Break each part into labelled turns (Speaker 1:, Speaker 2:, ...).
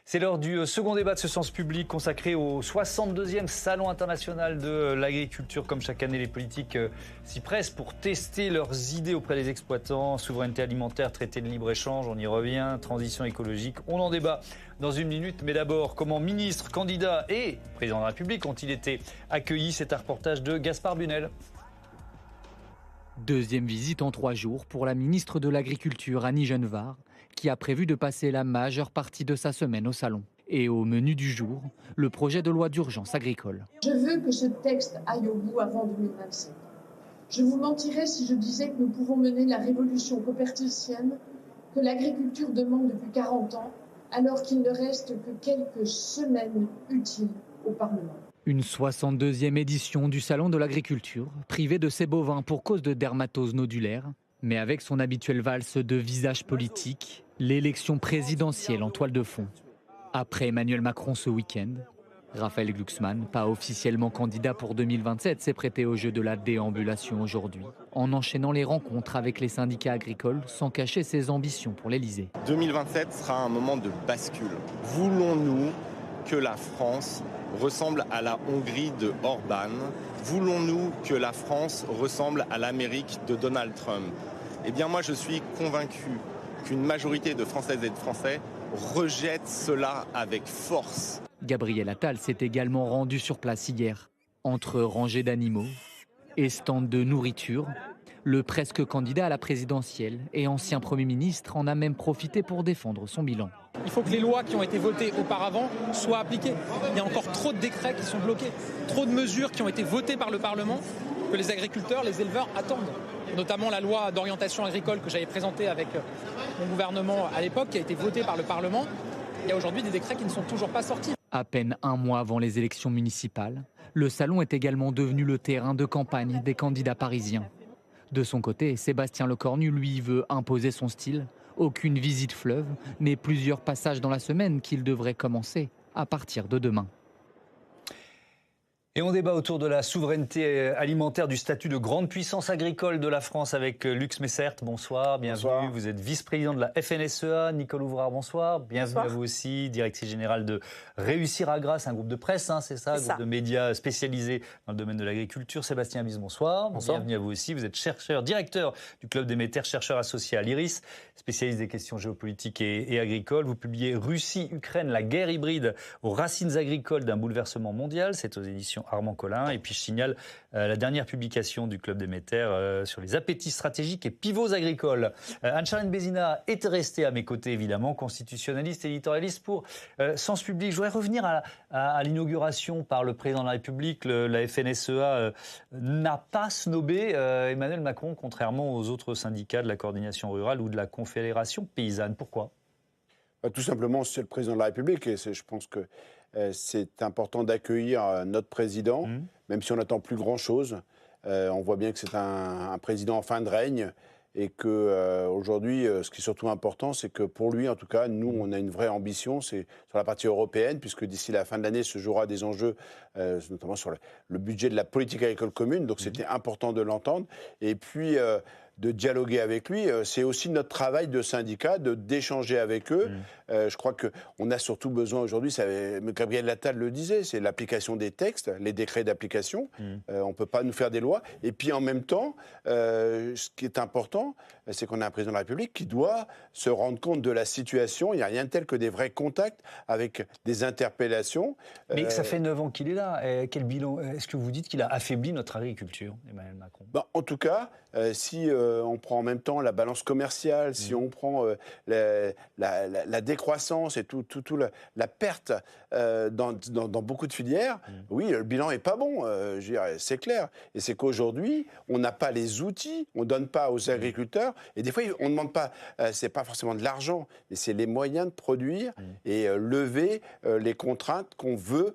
Speaker 1: C'est l'heure du second débat de ce sens public consacré au 62e Salon international de l'agriculture. Comme chaque année, les politiques s'y pressent pour tester leurs idées auprès des exploitants. Souveraineté alimentaire, traité de libre-échange, on y revient. Transition écologique, on en débat dans une minute. Mais d'abord, comment ministres, candidats et président de la République ont-ils été accueillis? C'est un reportage de Gaspard Bunel.
Speaker 2: Deuxième visite en 3 jours pour la ministre de l'Agriculture, Annie Genevard, qui a prévu de passer la majeure partie de sa semaine au salon. Et au menu du jour, le projet de loi d'urgence agricole.
Speaker 3: Je veux que ce texte aille au bout avant 2027. Je vous mentirais si je disais que nous pouvons mener la révolution copernicienne que l'agriculture demande depuis 40 ans, alors qu'il ne reste que quelques semaines utiles au Parlement.
Speaker 2: Une 62e édition du Salon de l'agriculture, privée de ses bovins pour cause de dermatose nodulaire, mais avec son habituelle valse de visage politique, l'élection présidentielle en toile de fond. Après Emmanuel Macron ce week-end, Raphaël Glucksmann, pas officiellement candidat pour 2027, s'est prêté au jeu de la déambulation aujourd'hui, en enchaînant les rencontres avec les syndicats agricoles sans cacher ses ambitions pour l'Elysée.
Speaker 4: 2027 sera un moment de bascule. Voulons-nous que la France ressemble à la Hongrie de Orban? Voulons-nous que la France ressemble à l'Amérique de Donald Trump? Eh bien moi je suis convaincu qu'une majorité de Françaises et de Français rejette cela avec force.
Speaker 2: Gabriel Attal s'est également rendu sur place hier. Entre rangées d'animaux et stands de nourriture, le presque candidat à la présidentielle et ancien Premier ministre en a même profité pour défendre son bilan.
Speaker 5: Il faut que les lois qui ont été votées auparavant soient appliquées. Il y a encore trop de décrets qui sont bloqués, trop de mesures qui ont été votées par le Parlement que les agriculteurs, les éleveurs attendent. Notamment la loi d'orientation agricole que j'avais présentée avec mon gouvernement à l'époque, qui a été votée par le Parlement. Il y a aujourd'hui des décrets qui ne sont toujours pas sortis.
Speaker 2: À peine un mois avant les élections municipales, le salon est également devenu le terrain de campagne des candidats parisiens. De son côté, Sébastien Lecornu, lui, veut imposer son style. Aucune visite fleuve, mais plusieurs passages dans la semaine qu'il devrait commencer à partir de demain.
Speaker 1: Et on débat autour de la souveraineté alimentaire, du statut de grande puissance agricole de la France avec Lux Messert. Bonsoir, bienvenue. Bonsoir. Vous êtes vice-président de la FNSEA. Nicole Ouvrard, bonsoir. Bienvenue bonsoir. À vous aussi, directrice générale de Réussir à Grasse, un groupe de presse, c'est ça, groupe de médias spécialisés dans le domaine de l'agriculture. Sébastien Bis, bonsoir. Bonsoir. Bienvenue à vous aussi. Vous êtes chercheur, directeur du Club des Métairies, chercheur associé à l'IRIS, spécialiste des questions géopolitiques et agricoles. Vous publiez Russie-Ukraine, la guerre hybride aux racines agricoles d'un bouleversement mondial. C'est aux éditions Armand Collin. Et puis je signale la dernière publication du Club des Métairies sur les appétits stratégiques et pivots agricoles. Anne-Charlène Bézina est restée à mes côtés, évidemment, constitutionnaliste, éditorialiste pour Sens Public. Je voudrais revenir à l'inauguration par le président de la République. La FNSEA n'a pas snobé Emmanuel Macron, contrairement aux autres syndicats de la coordination rurale ou de la Confédération paysanne. Pourquoi ?
Speaker 6: Tout simplement, c'est le président de la République et je pense que c'est important d'accueillir notre président, même si on n'attend plus grand-chose. On voit bien que c'est un président en fin de règne et qu'aujourd'hui, ce qui est surtout important, c'est que pour lui, en tout cas, nous, on a une vraie ambition, c'est sur la partie européenne, puisque d'ici la fin de l'année se jouera des enjeux, notamment sur le budget de la politique agricole commune, donc c'était important de l'entendre. Et puis de dialoguer avec lui, c'est aussi notre travail de syndicat, d'échanger avec eux. Je crois qu'on a surtout besoin aujourd'hui, Gabriel Attal le disait, c'est l'application des textes, les décrets d'application. On ne peut pas nous faire des lois. Et puis en même temps, ce qui est important, c'est qu'on a un président de la République qui doit se rendre compte de la situation. Il n'y a rien de tel que des vrais contacts avec des interpellations.
Speaker 1: Mais ça fait 9 ans qu'il est là. Quel bilan? Est-ce que vous dites qu'il a affaibli notre agriculture, Emmanuel Macron?
Speaker 6: En tout cas, si on prend en même temps la balance commerciale, si on prend la décroissance et la perte dans beaucoup de filières, oui, le bilan n'est pas bon, je dirais, c'est clair. Et c'est qu'aujourd'hui, on n'a pas les outils, on ne donne pas aux agriculteurs, et des fois, on ne demande pas, c'est pas forcément de l'argent, mais c'est les moyens de produire et lever les contraintes qu'on veut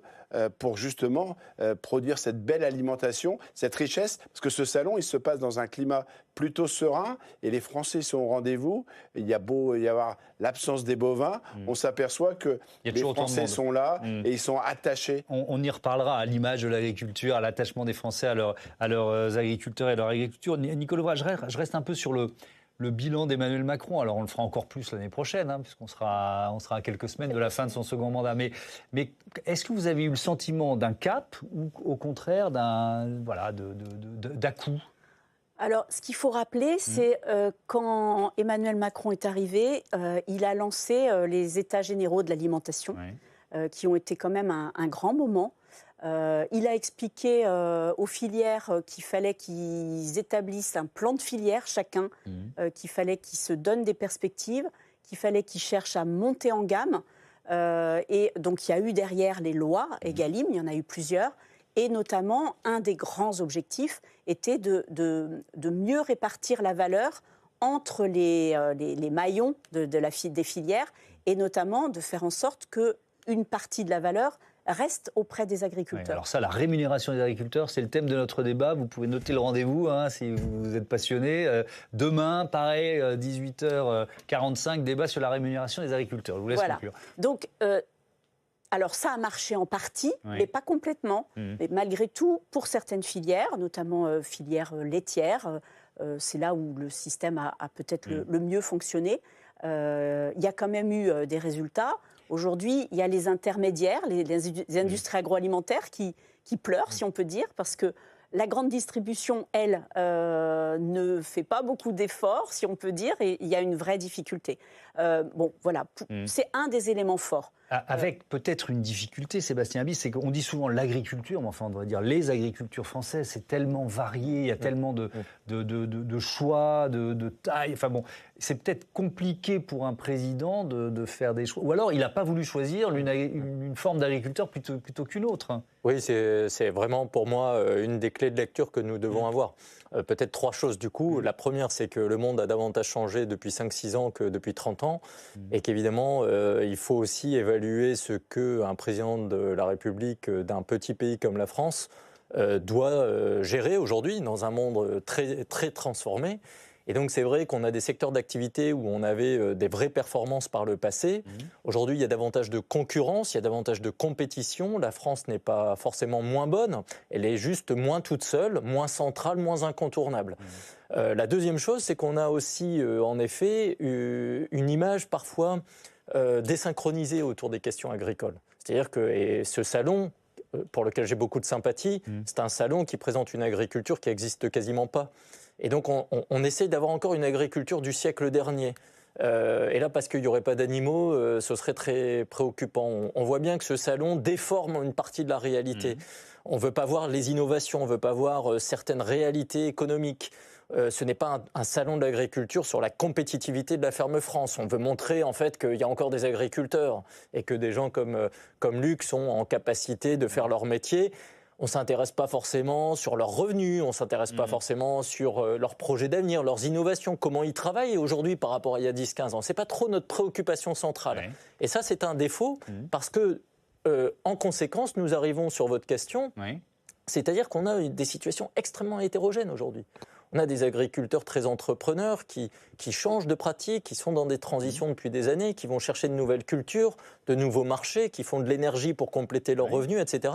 Speaker 6: pour justement produire cette belle alimentation, cette richesse, parce que ce salon, il se passe dans un climat plutôt serein, et les Français sont au rendez-vous. Il y a beau y avoir l'absence des bovins, on s'aperçoit que les Français sont là et ils sont attachés.
Speaker 1: On y reparlera à l'image de l'agriculture, à l'attachement des Français à leurs agriculteurs et à leur agriculture. Nicolas Ouvrard, je reste un peu sur le le bilan d'Emmanuel Macron. Alors on le fera encore plus l'année prochaine, puisqu'on sera à quelques semaines de la fin de son second mandat. Mais est-ce que vous avez eu le sentiment d'un cap ou au contraire d'à-coup ?
Speaker 7: Alors, ce qu'il faut rappeler, c'est quand Emmanuel Macron est arrivé, il a lancé les États généraux de l'alimentation, qui ont été quand même un grand moment. Il a expliqué aux filières qu'il fallait qu'ils établissent un plan de filière chacun, qu'il fallait qu'ils se donnent des perspectives, qu'il fallait qu'ils cherchent à monter en gamme. Et donc, il y a eu derrière les lois Egalim, il y en a eu plusieurs. Et notamment, un des grands objectifs était de mieux répartir la valeur entre les maillons des filières et notamment de faire en sorte qu'une partie de la valeur reste auprès des agriculteurs.
Speaker 1: Oui, alors ça, la rémunération des agriculteurs, c'est le thème de notre débat. Vous pouvez noter le rendez-vous si vous êtes passionné. Demain, pareil, 18h45, débat sur la rémunération des agriculteurs. Je vous laisse conclure.
Speaker 7: Donc, alors ça a marché en partie, mais pas complètement. Mais malgré tout, pour certaines filières, notamment filières laitières, c'est là où le système a peut-être le mieux fonctionné. Il y a quand même eu des résultats. Aujourd'hui, il y a les intermédiaires, les industries agroalimentaires qui pleurent, si on peut dire, parce que la grande distribution, elle, ne fait pas beaucoup d'efforts, si on peut dire, et il y a une vraie difficulté. Voilà, c'est un des éléments forts.
Speaker 1: Avec peut-être une difficulté, Sébastien Aby, c'est qu'on dit souvent l'agriculture, mais enfin on devrait dire les agricultures françaises, c'est tellement varié, il y a tellement de choix, de tailles. Enfin bon, c'est peut-être compliqué pour un président de faire des choix. Ou alors il n'a pas voulu choisir une forme d'agriculteur plutôt qu'une autre.
Speaker 8: Oui, c'est vraiment pour moi une des clés de lecture que nous devons avoir. Peut-être 3 choses du coup. La première, c'est que le monde a davantage changé depuis 5-6 ans que depuis 30 ans et qu'évidemment, il faut aussi évaluer ce qu'un président de la République d'un petit pays comme la France doit gérer aujourd'hui dans un monde très, très transformé. Et donc c'est vrai qu'on a des secteurs d'activité où on avait des vraies performances par le passé. Aujourd'hui, il y a davantage de concurrence, il y a davantage de compétition. La France n'est pas forcément moins bonne, elle est juste moins toute seule, moins centrale, moins incontournable. La deuxième chose, c'est qu'on a aussi en effet une image parfois désynchronisée autour des questions agricoles. C'est-à-dire que ce salon, pour lequel j'ai beaucoup de sympathie, c'est un salon qui présente une agriculture qui n'existe quasiment pas. Et donc, on essaye d'avoir encore une agriculture du siècle dernier. Et là, parce qu'il n'y aurait pas d'animaux, ce serait très préoccupant. On voit bien que ce salon déforme une partie de la réalité. On ne veut pas voir les innovations, on ne veut pas voir certaines réalités économiques. Ce n'est pas un salon de l'agriculture sur la compétitivité de la ferme France. On veut montrer en fait qu'il y a encore des agriculteurs et que des gens comme Luc sont en capacité de faire leur métier. On ne s'intéresse pas forcément sur leurs revenus, on ne s'intéresse pas forcément sur leurs projets d'avenir, leurs innovations, comment ils travaillent aujourd'hui par rapport à il y a 10-15 ans. Ce n'est pas trop notre préoccupation centrale. Et ça, c'est un défaut parce que, en conséquence, nous arrivons sur votre question, c'est-à-dire qu'on a des situations extrêmement hétérogènes aujourd'hui. On a des agriculteurs très entrepreneurs qui changent de pratique, qui sont dans des transitions depuis des années, qui vont chercher de nouvelles cultures, de nouveaux marchés, qui font de l'énergie pour compléter leurs revenus, etc.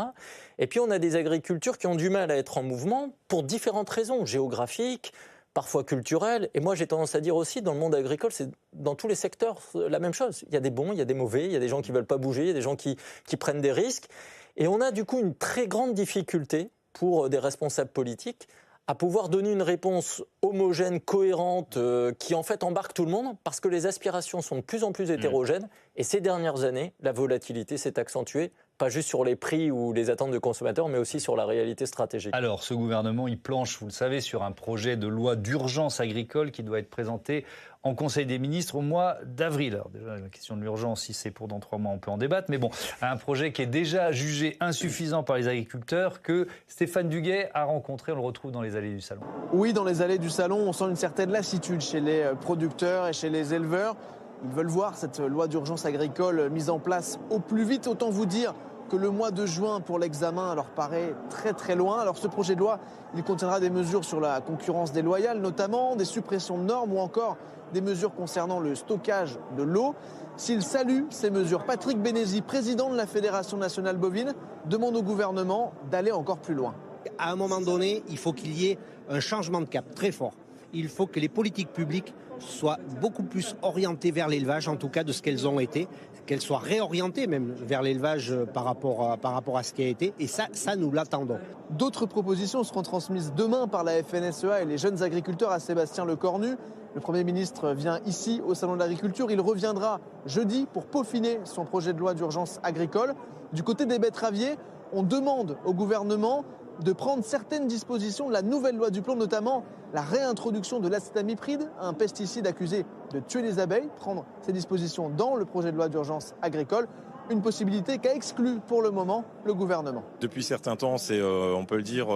Speaker 8: Et puis on a des agricultures qui ont du mal à être en mouvement pour différentes raisons géographiques, parfois culturelles. Et moi j'ai tendance à dire aussi, dans le monde agricole, c'est dans tous les secteurs la même chose. Il y a des bons, il y a des mauvais, il y a des gens qui ne veulent pas bouger, il y a des gens qui prennent des risques. Et on a du coup une très grande difficulté pour des responsables politiques à pouvoir donner une réponse homogène, cohérente, qui en fait embarque tout le monde, parce que les aspirations sont de plus en plus hétérogènes. Et ces dernières années, la volatilité s'est accentuée, pas juste sur les prix ou les attentes de consommateurs, mais aussi sur la réalité stratégique.
Speaker 1: Alors, ce gouvernement, il planche, vous le savez, sur un projet de loi d'urgence agricole qui doit être présenté en Conseil des ministres au mois d'avril. Alors déjà, la question de l'urgence, si c'est pour dans 3 mois, on peut en débattre. Mais bon, un projet qui est déjà jugé insuffisant par les agriculteurs, que Stéphane Duguet a rencontré. On le retrouve dans les allées du Salon.
Speaker 9: Oui, dans les allées du Salon, on sent une certaine lassitude chez les producteurs et chez les éleveurs. Ils veulent voir cette loi d'urgence agricole mise en place au plus vite. Autant vous dire que le mois de juin pour l'examen leur paraît très très loin. Alors ce projet de loi, il contiendra des mesures sur la concurrence déloyale, notamment des suppressions de normes ou encore des mesures concernant le stockage de l'eau. S'il salue ces mesures, Patrick Bénézy, président de la Fédération nationale bovine, demande au gouvernement d'aller encore plus loin.
Speaker 10: À un moment donné, il faut qu'il y ait un changement de cap très fort. Il faut que les politiques publiques soient beaucoup plus orientées vers l'élevage, en tout cas de ce qu'elles ont été, qu'elles soient réorientées même vers l'élevage par rapport à ce qui a été. Et ça nous l'attendons.
Speaker 9: D'autres propositions seront transmises demain par la FNSEA et les jeunes agriculteurs à Sébastien Lecornu. Le Premier ministre vient ici au Salon de l'Agriculture. Il reviendra jeudi pour peaufiner son projet de loi d'urgence agricole. Du côté des betteraviers, on demande au gouvernement de prendre certaines dispositions de la nouvelle loi du plomb, notamment la réintroduction de l'acétamipride, un pesticide accusé de tuer les abeilles. Prendre ces dispositions dans le projet de loi d'urgence agricole, une possibilité qu'a exclue pour le moment le gouvernement.
Speaker 4: Depuis certains temps, c'est, on peut le dire,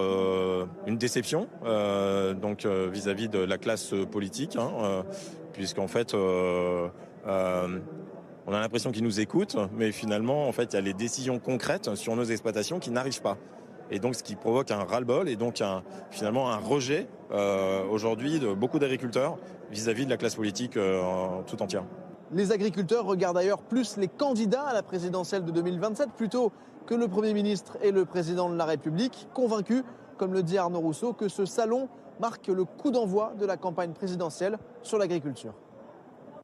Speaker 4: une déception vis-à-vis de la classe politique, puisqu'en fait, on a l'impression qu'ils nous écoutent, mais finalement, en fait, il y a les décisions concrètes sur nos exploitations qui n'arrivent pas. Et donc, ce qui provoque un ras-le-bol et donc finalement un rejet aujourd'hui de beaucoup d'agriculteurs vis-à-vis de la classe politique tout entière.
Speaker 9: Les agriculteurs regardent d'ailleurs plus les candidats à la présidentielle de 2027 plutôt que le Premier ministre et le Président de la République, convaincus, comme le dit Arnaud Rousseau, que ce salon marque le coup d'envoi de la campagne présidentielle sur l'agriculture.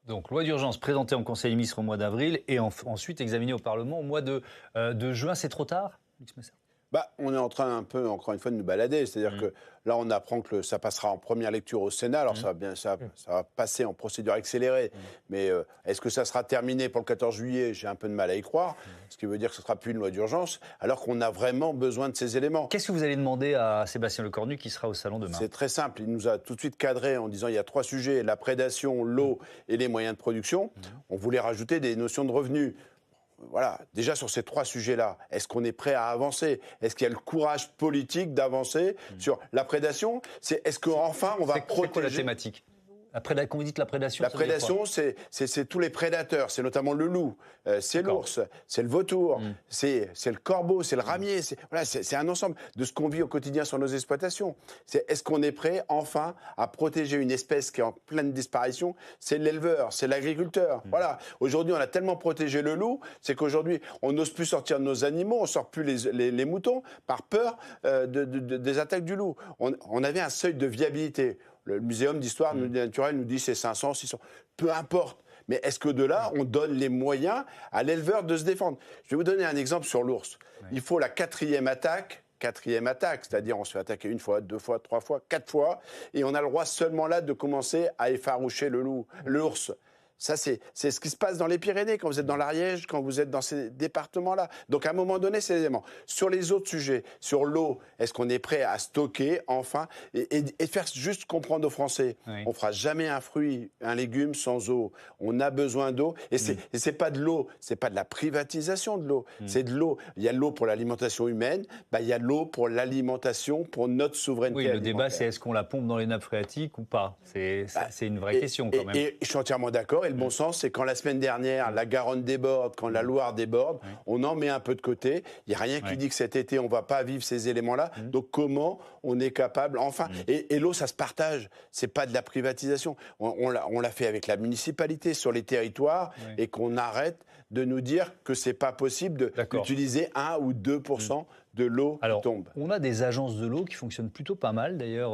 Speaker 1: Donc, loi d'urgence présentée en Conseil des ministres au mois d'avril et ensuite examinée au Parlement au mois de juin. C'est trop tard, Luc Messer?
Speaker 6: On est en train un peu, encore une fois, de nous balader. C'est-à-dire que là, on apprend que ça passera en première lecture au Sénat. Alors, ça va passer en procédure accélérée. Mais est-ce que ça sera terminé pour le 14 juillet? J'ai un peu de mal à y croire. Ce qui veut dire que ce ne sera plus une loi d'urgence, alors qu'on a vraiment besoin de ces éléments.
Speaker 1: Qu'est-ce que vous allez demander à Sébastien Lecornu qui sera au Salon demain?
Speaker 6: C'est très simple. Il nous a tout de suite cadré en disant il y a 3 sujets, la prédation, l'eau et les moyens de production. On voulait rajouter des notions de revenus. Voilà, déjà sur ces 3 sujets-là, est-ce qu'on est prêt à avancer? Est-ce qu'il y a le courage politique d'avancer sur la prédation? Est-ce qu'enfin on va protéger...
Speaker 1: C'est quoi la thématique? Quand vous dites la prédation,
Speaker 6: la prédation, c'est tous les prédateurs. C'est notamment le loup, c'est l'ours, c'est le vautour, c'est le corbeau, c'est le ramier. C'est un ensemble de ce qu'on vit au quotidien sur nos exploitations. Est-ce qu'on est prêt, enfin, à protéger une espèce qui est en pleine disparition? C'est l'éleveur, c'est l'agriculteur. Voilà. Aujourd'hui, on a tellement protégé le loup, c'est qu'aujourd'hui, on n'ose plus sortir de nos animaux, on ne sort plus les moutons par peur des attaques du loup. On avait un seuil de viabilité. Le Muséum d'histoire naturelle nous dit c'est 500, 600. Peu importe. Mais est-ce que de là, on donne les moyens à l'éleveur de se défendre? Je vais vous donner un exemple sur l'ours. Il faut la 4e attaque, c'est-à-dire on se fait attaquer 1 fois, 2 fois, 3 fois, 4 fois, et on a le droit seulement là de commencer à effaroucher l'ours. Ça, c'est ce qui se passe dans les Pyrénées, quand vous êtes dans l'Ariège, quand vous êtes dans ces départements-là. Donc, à un moment donné, c'est l'élément. Sur les autres sujets, sur l'eau, est-ce qu'on est prêt à stocker, enfin, et faire juste comprendre aux Français, on ne fera jamais un fruit, un légume sans eau. On a besoin d'eau. Et c'est pas de l'eau, c'est pas de la privatisation de l'eau. C'est de l'eau. Il y a de l'eau pour l'alimentation humaine, il y a de l'eau pour l'alimentation, pour notre souveraineté alimentaire.
Speaker 1: Le débat, c'est est-ce qu'on la pompe dans les nappes phréatiques ou pas? C'est une vraie question, quand même.
Speaker 6: Et je suis entièrement d'accord. Et le bon sens, c'est quand la semaine dernière, la Garonne déborde, quand la Loire déborde, on en met un peu de côté. Il n'y a rien qui dit que cet été, on ne va pas vivre ces éléments-là. Donc comment on est capable, enfin, et l'eau, ça se partage. Ce n'est pas de la privatisation. On l'a fait avec la municipalité sur les territoires et qu'on arrête de nous dire que ce n'est pas possible d'utiliser 1 ou 2% de l'eau qui tombe.
Speaker 1: On a des agences de l'eau qui fonctionnent plutôt pas mal, d'ailleurs,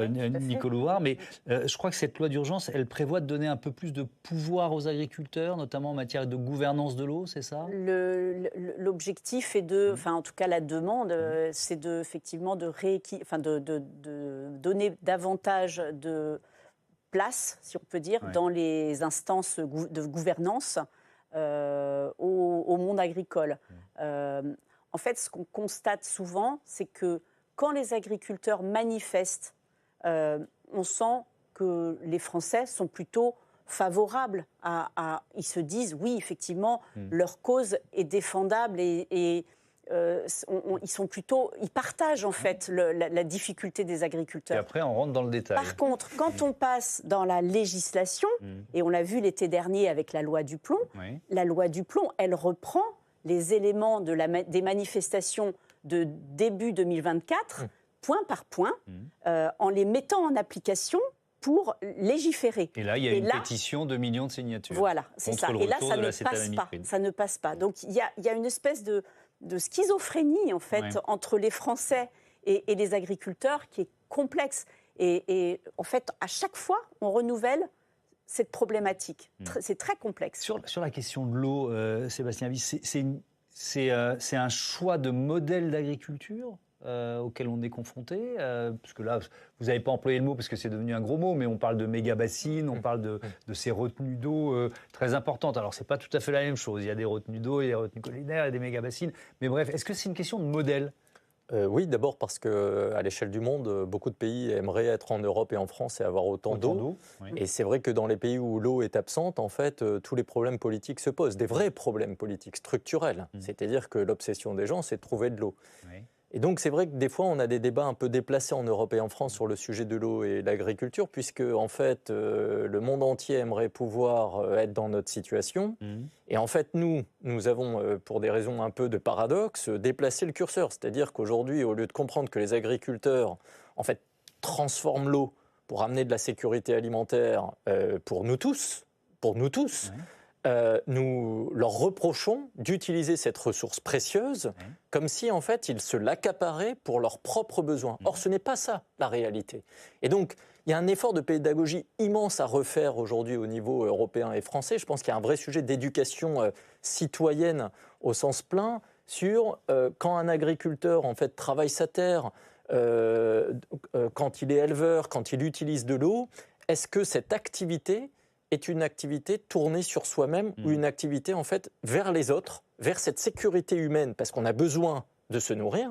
Speaker 1: Nicole Ouvrard, mais je crois que cette loi d'urgence, elle prévoit de donner un peu plus de pouvoir aux agriculteurs, notamment en matière de gouvernance de l'eau, c'est ça?
Speaker 7: L'objectif est enfin en tout cas la demande, c'est effectivement de donner davantage de place, si on peut dire, dans les instances de gouvernance au monde agricole. En fait, ce qu'on constate souvent, c'est que quand les agriculteurs manifestent, on sent que les Français sont plutôt favorables ils se disent, oui, effectivement, leur cause est défendable et ils partagent en fait la difficulté des agriculteurs.
Speaker 1: Et après, on rentre dans le détail.
Speaker 7: Par contre, quand on passe dans la législation, et on l'a vu l'été dernier avec la loi du plomb, la loi du plomb, elle reprend les éléments des manifestations de début 2024, point par point, en les mettant en application pour légiférer.
Speaker 1: Et là, il y a une pétition de millions de signatures.
Speaker 7: Voilà, c'est ça. Et là, ça ne passe pas. Donc, il y a une espèce de schizophrénie, en fait, entre les Français et les agriculteurs qui est complexe. Et en fait, à chaque fois, on renouvelle cette problématique. C'est très complexe.
Speaker 1: Sur la question de l'eau, Sébastien Wyss, c'est un choix de modèle d'agriculture auquel on est confronté, parce que là, vous n'avez pas employé le mot parce que c'est devenu un gros mot, mais on parle de méga-bassines, on parle de ces retenues d'eau très importantes. Alors, ce n'est pas tout à fait la même chose. Il y a des retenues d'eau, il y a des retenues collinaires, il y a des méga-bassines. Mais bref, est-ce que c'est une question de modèle ?
Speaker 8: Oui, d'abord parce qu'à l'échelle du monde, beaucoup de pays aimeraient être en Europe et en France et avoir autant d'eau. Oui. Et c'est vrai que dans les pays où l'eau est absente, en fait, tous les problèmes politiques se posent, des vrais problèmes politiques structurels. C'est-à-dire que l'obsession des gens, c'est de trouver de l'eau. Oui. Et donc, c'est vrai que des fois, on a des débats un peu déplacés en Europe et en France sur le sujet de l'eau et l'agriculture, puisque, en fait, le monde entier aimerait pouvoir être dans notre situation. Et en fait, nous avons, pour des raisons un peu de paradoxe, déplacé le curseur. C'est-à-dire qu'aujourd'hui, au lieu de comprendre que les agriculteurs, en fait, transforment l'eau pour amener de la sécurité alimentaire pour nous tous, nous leur reprochons d'utiliser cette ressource précieuse comme si, en fait, ils se l'accaparaient pour leurs propres besoins. Or, ce n'est pas ça, la réalité. Et donc, il y a un effort de pédagogie immense à refaire aujourd'hui au niveau européen et français. Je pense qu'il y a un vrai sujet d'éducation citoyenne au sens plein sur quand un agriculteur, en fait, travaille sa terre, quand il est éleveur, quand il utilise de l'eau, est-ce que cette activité est une activité tournée sur soi-même ou une activité en fait vers les autres, vers cette sécurité humaine, parce qu'on a besoin de se nourrir.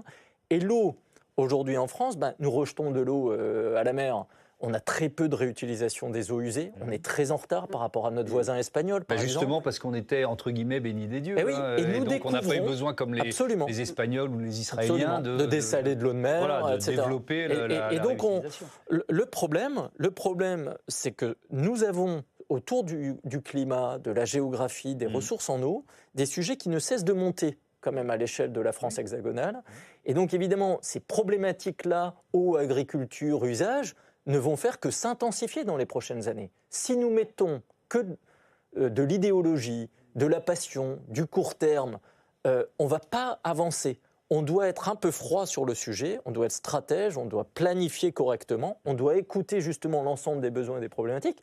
Speaker 8: Et l'eau, aujourd'hui en France, nous rejetons de l'eau à la mer. On a très peu de réutilisation des eaux usées. On est très en retard par rapport à notre voisin espagnol, par exemple.
Speaker 1: Justement parce qu'on était, entre guillemets, bénis des dieux.
Speaker 8: Et oui, et
Speaker 1: donc on n'a pas eu besoin, comme les Espagnols ou les Israéliens,
Speaker 8: de dessaler de l'eau de mer,
Speaker 1: voilà,
Speaker 8: etc.
Speaker 1: de développer la
Speaker 8: donc le problème, c'est que nous avons autour du climat, de la géographie, des ressources en eau, des sujets qui ne cessent de monter quand même à l'échelle de la France hexagonale. Et donc évidemment, ces problématiques-là, eau, agriculture, usage, ne vont faire que s'intensifier dans les prochaines années. Si nous mettons que de l'idéologie, de la passion, du court terme, on ne va pas avancer. On doit être un peu froid sur le sujet, on doit être stratège, on doit planifier correctement, on doit écouter justement l'ensemble des besoins et des problématiques,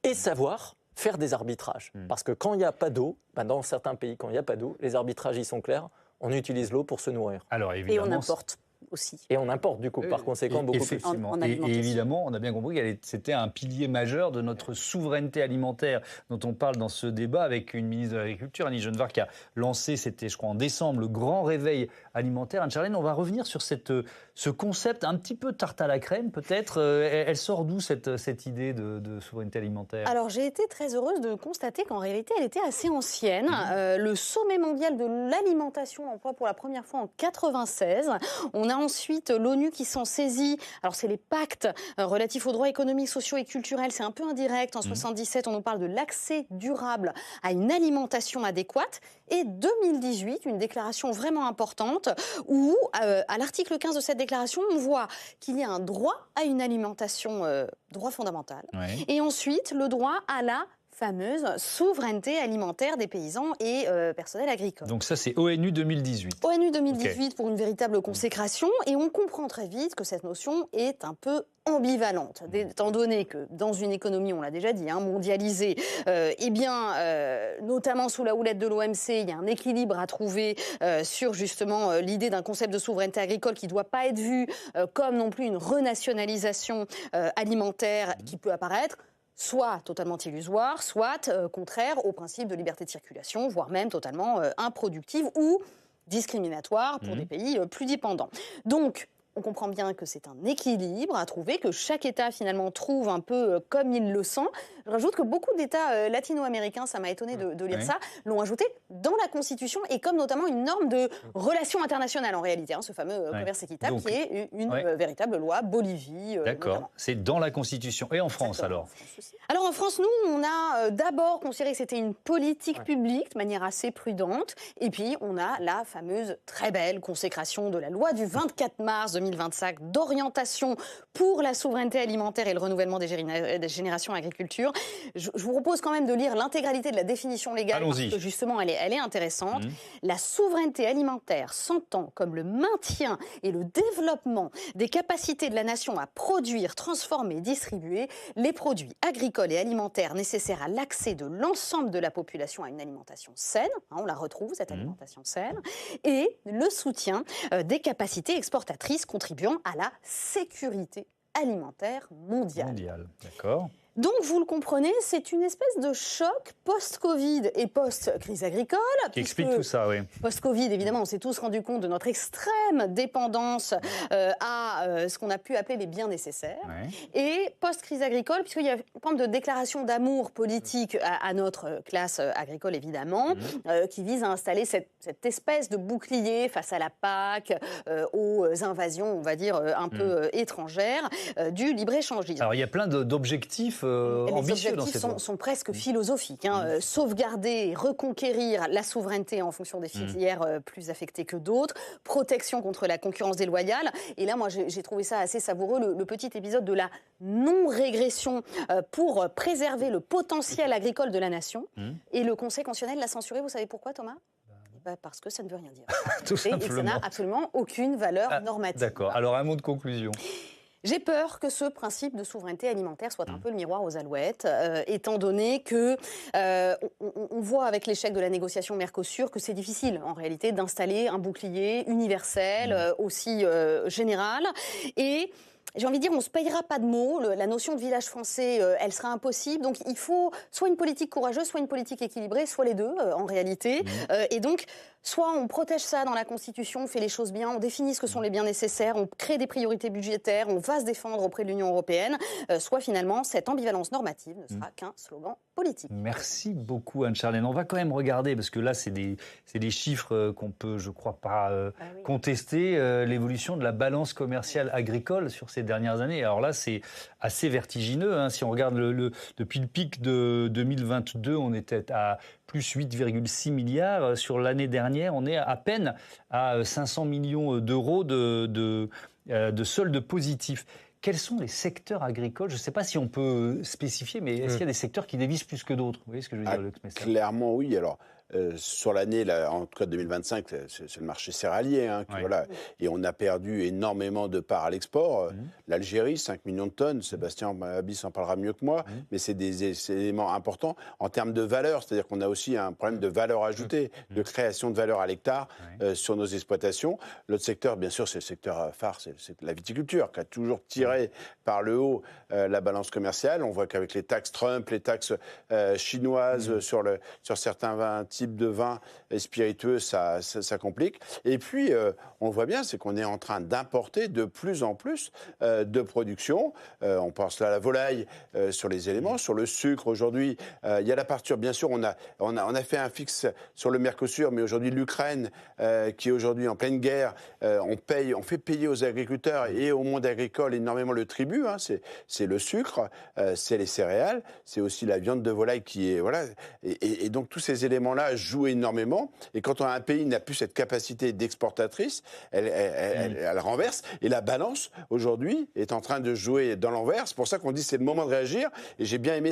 Speaker 8: et savoir faire des arbitrages. Parce que quand il n'y a pas d'eau, dans certains pays, quand il n'y a pas d'eau, les arbitrages y sont clairs, on utilise l'eau pour se nourrir.
Speaker 1: Alors, évidemment,
Speaker 7: et on importe aussi.
Speaker 8: Et on importe du coup, par conséquent, beaucoup plus.
Speaker 1: Et évidemment, on a bien compris que c'était un pilier majeur de notre souveraineté alimentaire dont on parle dans ce débat avec une ministre de l'Agriculture, Annie Genevard, qui a lancé, c'était je crois en décembre, le grand réveil alimentaire. Anne-Charlène, on va revenir sur ce concept un petit peu tarte à la crème peut-être. Elle sort d'où cette idée de souveraineté alimentaire ?
Speaker 11: Alors j'ai été très heureuse de constater qu'en réalité elle était assez ancienne. Le sommet mondial de l'alimentation emploie pour la première fois en 1996. On a ensuite l'ONU qui s'en saisit. Alors c'est les pactes relatifs aux droits économiques, sociaux et culturels. C'est un peu indirect. En 1977, on nous parle de l'accès durable à une alimentation adéquate. Et 2018, une déclaration vraiment importante où, à l'article 15 de cette déclaration, on voit qu'il y a un droit à une alimentation, droit fondamental. Ouais. Et ensuite, le droit à la fameuse souveraineté alimentaire des paysans et personnel agricole.
Speaker 1: Donc ça, c'est ONU 2018.
Speaker 11: ONU 2018 pour une véritable consécration. Et on comprend très vite que cette notion est un peu ambivalente, étant donné que dans une économie, on l'a déjà dit, mondialisée, notamment sous la houlette de l'OMC, il y a un équilibre à trouver sur justement l'idée d'un concept de souveraineté agricole qui ne doit pas être vu comme non plus une renationalisation alimentaire qui peut apparaître, soit totalement illusoire, soit contraire au principe de liberté de circulation, voire même totalement improductive ou discriminatoire pour des pays plus dépendants. Donc, on comprend bien que c'est un équilibre à trouver, que chaque État finalement trouve un peu comme il le sent. Je rajoute que beaucoup d'États latino-américains, ça m'a étonné de lire ça, l'ont ajouté dans la Constitution et comme notamment une norme de relations internationales en réalité, ce fameux commerce équitable. Donc, qui est une véritable loi Bolivie.
Speaker 1: D'accord, notamment. C'est dans la Constitution. Et en France alors ?
Speaker 11: Alors en France, nous, on a d'abord considéré que c'était une politique publique de manière assez prudente et puis on a la fameuse très belle consécration de la loi du 24 mars 2025 d'orientation pour la souveraineté alimentaire et le renouvellement des générations agriculture. Je vous propose quand même de lire l'intégralité de la définition légale, parce que justement, elle est intéressante. La souveraineté alimentaire s'entend comme le maintien et le développement des capacités de la nation à produire, transformer et distribuer les produits agricoles et alimentaires nécessaires à l'accès de l'ensemble de la population à une alimentation saine, on la retrouve cette alimentation saine, et le soutien des capacités exportatrices contribuant à la sécurité alimentaire mondiale.
Speaker 1: D'accord.
Speaker 11: Donc, vous le comprenez, c'est une espèce de choc post-Covid et post-crise agricole.
Speaker 1: Qui explique tout ça, oui.
Speaker 11: Post-Covid, évidemment, on s'est tous rendu compte de notre extrême dépendance à ce qu'on a pu appeler les biens nécessaires. Ouais. Et post-crise agricole, puisqu'il y a une forme de déclaration d'amour politique à notre classe agricole, évidemment, qui vise à installer cette espèce de bouclier face à la PAC, aux invasions, on va dire, un peu étrangères, du libre-échangisme.
Speaker 1: Alors, il y a plein d'objectifs ambitieux dans cette
Speaker 11: loi. Sont presque philosophiques. Sauvegarder et reconquérir la souveraineté en fonction des filières plus affectées que d'autres, protection contre la concurrence déloyale. Et là, moi, j'ai trouvé ça assez savoureux, le petit épisode de la non-régression pour préserver le potentiel agricole de la nation. Et le Conseil constitutionnel l'a censuré. Vous savez pourquoi, Thomas ? Parce que ça ne veut rien dire.
Speaker 1: Tout simplement.
Speaker 11: Et ça n'a absolument aucune valeur normative.
Speaker 1: D'accord. Alors, un mot de conclusion.
Speaker 11: J'ai peur que ce principe de souveraineté alimentaire soit un peu le miroir aux alouettes, étant donné que on voit avec l'échec de la négociation Mercosur que c'est difficile en réalité d'installer un bouclier universel aussi général. Et j'ai envie de dire, on ne se payera pas de mots. La notion de village français, elle sera impossible. Donc, il faut soit une politique courageuse, soit une politique équilibrée, soit les deux, en réalité. Et donc, soit on protège ça dans la Constitution, on fait les choses bien, on définit ce que sont les biens nécessaires, on crée des priorités budgétaires, on va se défendre auprès de l'Union européenne, soit finalement, cette ambivalence normative ne sera qu'un slogan politique.
Speaker 1: Merci beaucoup, Anne-Charlène. On va quand même regarder, parce que là, c'est des chiffres qu'on peut, je crois, pas contester, l'évolution de la balance commerciale agricole sur ces dernières années. Alors là, c'est assez vertigineux. Si on regarde depuis le pic de 2022, on était à plus 8,6 milliards. Sur l'année dernière, on est à peine à 500 millions d'euros de solde positif. Quels sont les secteurs agricoles ? Je ne sais pas si on peut spécifier, mais est-ce qu'il y a des secteurs qui dévissent plus que d'autres ? Vous voyez ce que je veux dire, Luc Messer ?
Speaker 6: Clairement, oui. Alors, sur l'année, en tout cas 2025, c'est le marché céréalier. Voilà. Et on a perdu énormément de parts à l'export. L'Algérie, 5 millions de tonnes. Sébastien Abis en parlera mieux que moi. Mais c'est des éléments importants en termes de valeur. C'est-à-dire qu'on a aussi un problème de valeur ajoutée, de création de valeur à l'hectare sur nos exploitations. L'autre secteur, bien sûr, c'est le secteur phare, c'est la viticulture, qui a toujours tiré par le haut la balance commerciale. On voit qu'avec les taxes Trump, les taxes chinoises sur certains vins, types de vins spiritueux, ça complique. Et puis, on le voit bien, c'est qu'on est en train d'importer de plus en plus de production. On pense là à la volaille sur les éléments, sur le sucre aujourd'hui. Il y a la parture, bien sûr, on a fait un fixe sur le Mercosur, mais aujourd'hui l'Ukraine, qui est aujourd'hui en pleine guerre, on fait payer aux agriculteurs et au monde agricole énormément le tribut. C'est le sucre, c'est les céréales, c'est aussi la viande de volaille qui est... Voilà. Et donc tous ces éléments-là jouent énormément. Et quand un pays n'a plus cette capacité d'exportatrice, elle renverse. Et la balance, aujourd'hui, est en train de jouer dans l'envers. C'est pour ça qu'on dit que c'est le moment de réagir. Et j'ai bien aimé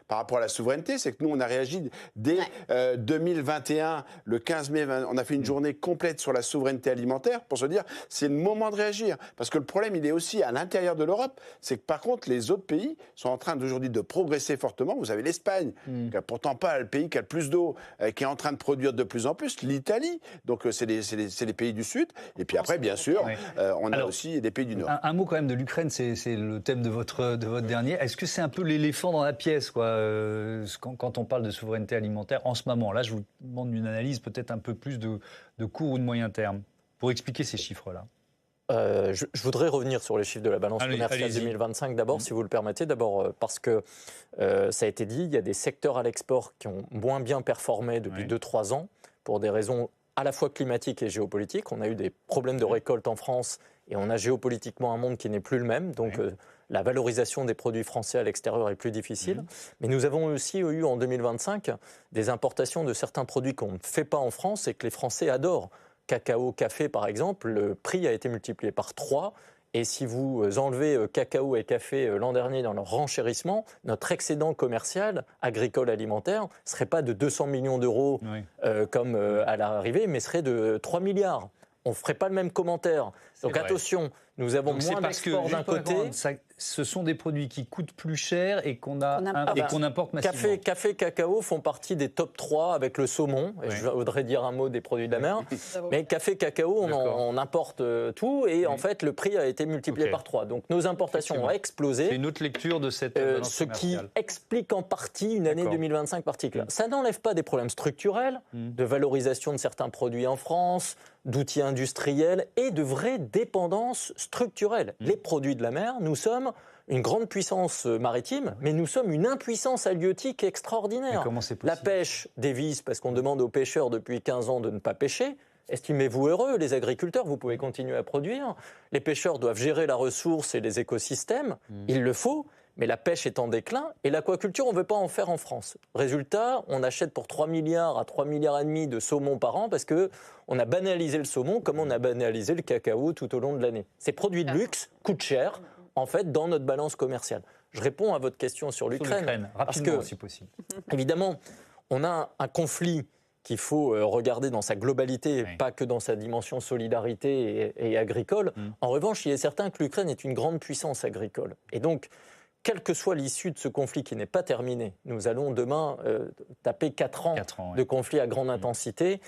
Speaker 6: par rapport à la souveraineté, c'est que nous, on a réagi dès 2021, le 15 mai, on a fait une journée complète sur la souveraineté alimentaire pour se dire c'est le moment de réagir. Parce que le problème, il est aussi à l'intérieur de l'Europe. C'est que par contre, les autres pays sont en train d'aujourd'hui de progresser fortement. Vous avez l'Espagne, qui n'a pourtant pas le pays qui a le plus d'eau, qui est en train de produire de plus en plus, l'Italie, donc c'est les pays du Sud, et puis après, bien sûr, on a aussi des pays du Nord.
Speaker 1: Un mot quand même de l'Ukraine, c'est le thème de votre dernier. Est-ce que c'est un peu l'éléphant dans la pièce, quoi, quand on parle de souveraineté alimentaire en ce moment ? Là, je vous demande une analyse peut-être un peu plus de court ou de moyen terme, pour expliquer ces chiffres-là.
Speaker 8: Je voudrais revenir sur les chiffres de la balance commerciale 2025 d'abord, si vous le permettez. D'abord parce que ça a été dit, il y a des secteurs à l'export qui ont moins bien performé depuis 2-3 ans pour des raisons à la fois climatiques et géopolitiques. On a eu des problèmes de récolte en France et on a géopolitiquement un monde qui n'est plus le même. Donc la valorisation des produits français à l'extérieur est plus difficile. Mais nous avons aussi eu en 2025 des importations de certains produits qu'on ne fait pas en France et que les Français adorent. cacao, café par exemple, le prix a été multiplié par 3. Et si vous enlevez cacao et café l'an dernier dans leur renchérissement, notre excédent commercial, agricole, alimentaire, ne serait pas de 200 millions d'euros comme à l'arrivée, mais serait de 3 milliards. On ne ferait pas le même commentaire. Donc attention, nous avons moins d'exports d'un côté.
Speaker 1: Ce sont des produits qui coûtent plus cher et qu'on importe massivement.
Speaker 8: Café, cacao font partie des top 3 avec le saumon. Et je voudrais dire un mot des produits de la mer. Mais café, cacao, on importe tout et en fait le prix a été multiplié par 3. Donc nos importations ont explosé.
Speaker 1: C'est une autre lecture de cette balance
Speaker 8: ce qui explique en partie une année 2025 particulière. Ça n'enlève pas des problèmes structurels de valorisation de certains produits en France, d'outils industriels et de vraies dépendances structurelles. Les produits de la mer, nous sommes une grande puissance maritime, mais nous sommes une impuissance halieutique extraordinaire.
Speaker 1: Mais comment c'est possible ?
Speaker 8: La pêche dévisse parce qu'on demande aux pêcheurs depuis 15 ans de ne pas pêcher. Estimez-vous heureux, les agriculteurs, vous pouvez continuer à produire. Les pêcheurs doivent gérer la ressource et les écosystèmes, il le faut, mais la pêche est en déclin et l'aquaculture, on ne veut pas en faire en France. Résultat, on achète pour 3 milliards à 3 milliards et demi de saumon par an parce qu'on a banalisé le saumon comme on a banalisé le cacao tout au long de l'année. Ces produits de luxe coûtent cher, en fait, dans notre balance commerciale. Je réponds à votre question sur l'Ukraine.
Speaker 1: Rapidement, parce que, si possible.
Speaker 8: Évidemment, on a un conflit qu'il faut regarder dans sa globalité, pas que dans sa dimension solidarité et agricole. En revanche, il est certain que l'Ukraine est une grande puissance agricole. Et donc, quelle que soit l'issue de ce conflit qui n'est pas terminé, nous allons demain taper 4 ans de conflit à grande intensité.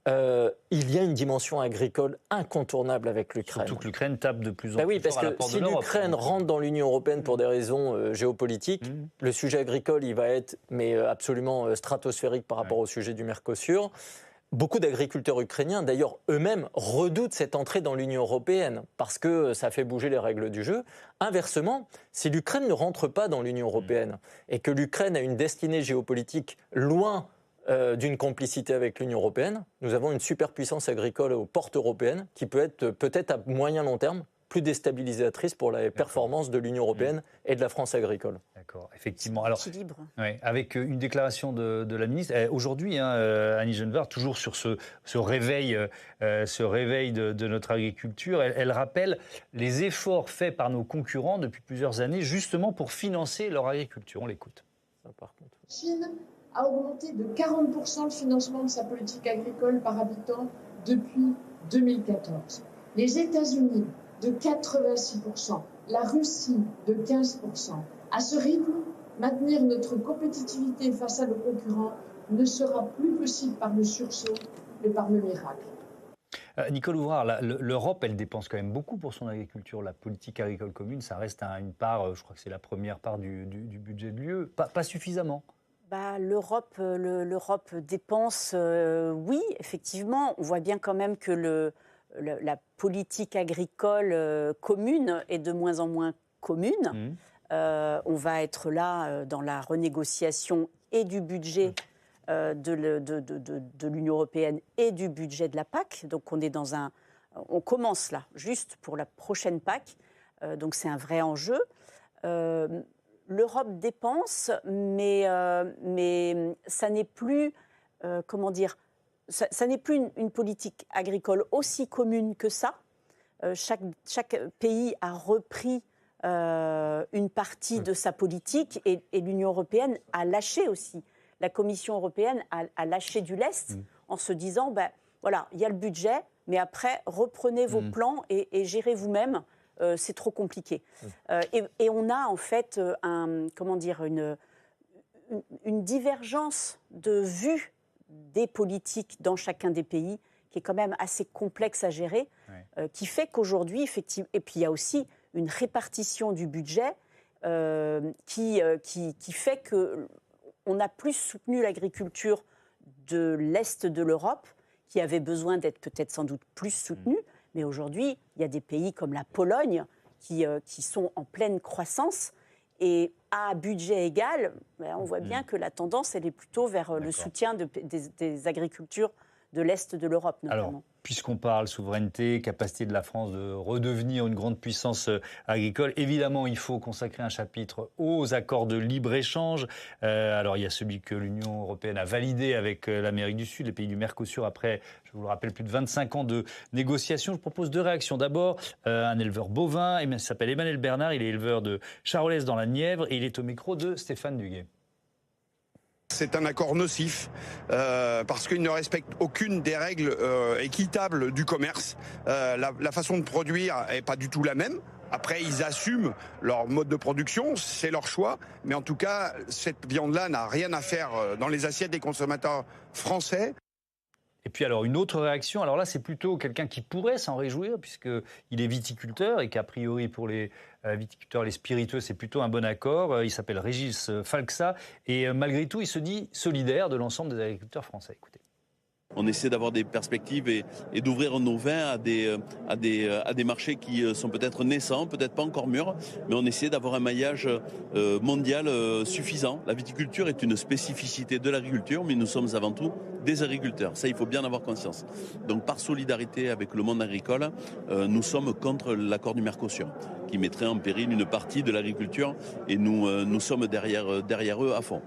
Speaker 8: Il y a une dimension agricole incontournable avec l'Ukraine.
Speaker 1: Surtout que l'Ukraine tape de plus en plus
Speaker 8: parce
Speaker 1: fort à la
Speaker 8: que
Speaker 1: porte
Speaker 8: si
Speaker 1: de l'Europe.
Speaker 8: l'Ukraine rentre dans l'Union européenne pour des raisons géopolitiques, le sujet agricole, il va être absolument stratosphérique par rapport au sujet du Mercosur. Beaucoup d'agriculteurs ukrainiens, d'ailleurs, eux-mêmes redoutent cette entrée dans l'Union européenne parce que ça fait bouger les règles du jeu. Inversement, si l'Ukraine ne rentre pas dans l'Union européenne et que l'Ukraine a une destinée géopolitique loin d'une complicité avec l'Union européenne, nous avons une superpuissance agricole aux portes européennes qui peut être peut-être à moyen long terme plus déstabilisatrice pour la performance de l'Union européenne et de la France agricole.
Speaker 1: D'accord, effectivement. Alors, avec une déclaration de la ministre, aujourd'hui, Annie Genevard, toujours sur ce réveil de notre agriculture, elle rappelle les efforts faits par nos concurrents depuis plusieurs années, justement pour financer leur agriculture. On l'écoute.
Speaker 3: Chine a augmenté de 40% le financement de sa politique agricole par habitant depuis 2014. Les États-Unis, de 86%, la Russie de 15%. À ce rythme, maintenir notre compétitivité face à nos concurrents ne sera plus possible par le sursaut, mais par le miracle.
Speaker 1: Nicole Ouvrard, l'Europe, elle dépense quand même beaucoup pour son agriculture. La politique agricole commune, ça reste une part, je crois que c'est la première part du budget de l'UE, pas suffisamment.
Speaker 7: L'Europe dépense, oui, effectivement. On voit bien quand même que la politique agricole commune est de moins en moins commune. On va être là dans la renégociation et du budget de l'Union européenne et du budget de la PAC. Donc on commence là, juste pour la prochaine PAC. Donc c'est un vrai enjeu. L'Europe dépense, mais ça n'est plus, ça n'est plus une politique agricole aussi commune que ça. Chaque pays a repris une partie de sa politique et l'Union européenne a lâché aussi. La Commission européenne a lâché du lest en se disant, voilà, il y a le budget, mais après, reprenez vos plans et gérez vous-même. C'est trop compliqué. Et on a en fait une divergence de vue des politiques dans chacun des pays qui est quand même assez complexe à gérer, qui fait qu'aujourd'hui, effectivement, et puis il y a aussi une répartition du budget qui fait qu'on a plus soutenu l'agriculture de l'Est de l'Europe, qui avait besoin d'être peut-être sans doute plus soutenue. Mais aujourd'hui, il y a des pays comme la Pologne qui sont en pleine croissance et à budget égal, on voit bien que la tendance, elle est plutôt vers le soutien des agricultures de l'Est de l'Europe notamment.
Speaker 1: Alors, puisqu'on parle souveraineté, capacité de la France de redevenir une grande puissance agricole, évidemment, il faut consacrer un chapitre aux accords de libre-échange. Alors, il y a celui que l'Union européenne a validé avec l'Amérique du Sud, les pays du Mercosur, après, je vous le rappelle, plus de 25 ans de négociations. Je propose 2 réactions. D'abord, un éleveur bovin, il s'appelle Emmanuel Bernard, il est éleveur de Charolès dans la Nièvre, et il est au micro de Stéphane Duguet.
Speaker 12: C'est un accord nocif parce qu'il ne respecte aucune des règles équitables du commerce. La façon de produire n'est pas du tout la même. Après, ils assument leur mode de production, c'est leur choix. Mais en tout cas, cette viande-là n'a rien à faire dans les assiettes des consommateurs français.
Speaker 1: Et puis alors une autre réaction, alors là c'est plutôt quelqu'un qui pourrait s'en réjouir puisqu'il est viticulteur et qu'a priori pour les viticulteurs, les spiritueux, c'est plutôt un bon accord. Il s'appelle Régis Falxa et malgré tout il se dit solidaire de l'ensemble des agriculteurs français. Écoutez.
Speaker 13: On essaie d'avoir des perspectives et d'ouvrir nos vins à des marchés qui sont peut-être naissants, peut-être pas encore mûrs, mais on essaie d'avoir un maillage mondial suffisant. La viticulture est une spécificité de l'agriculture, mais nous sommes avant tout des agriculteurs. Ça, il faut bien en avoir conscience. Donc par solidarité avec le monde agricole, nous sommes contre l'accord du Mercosur, qui mettrait en péril une partie de l'agriculture, et nous sommes derrière eux à fond.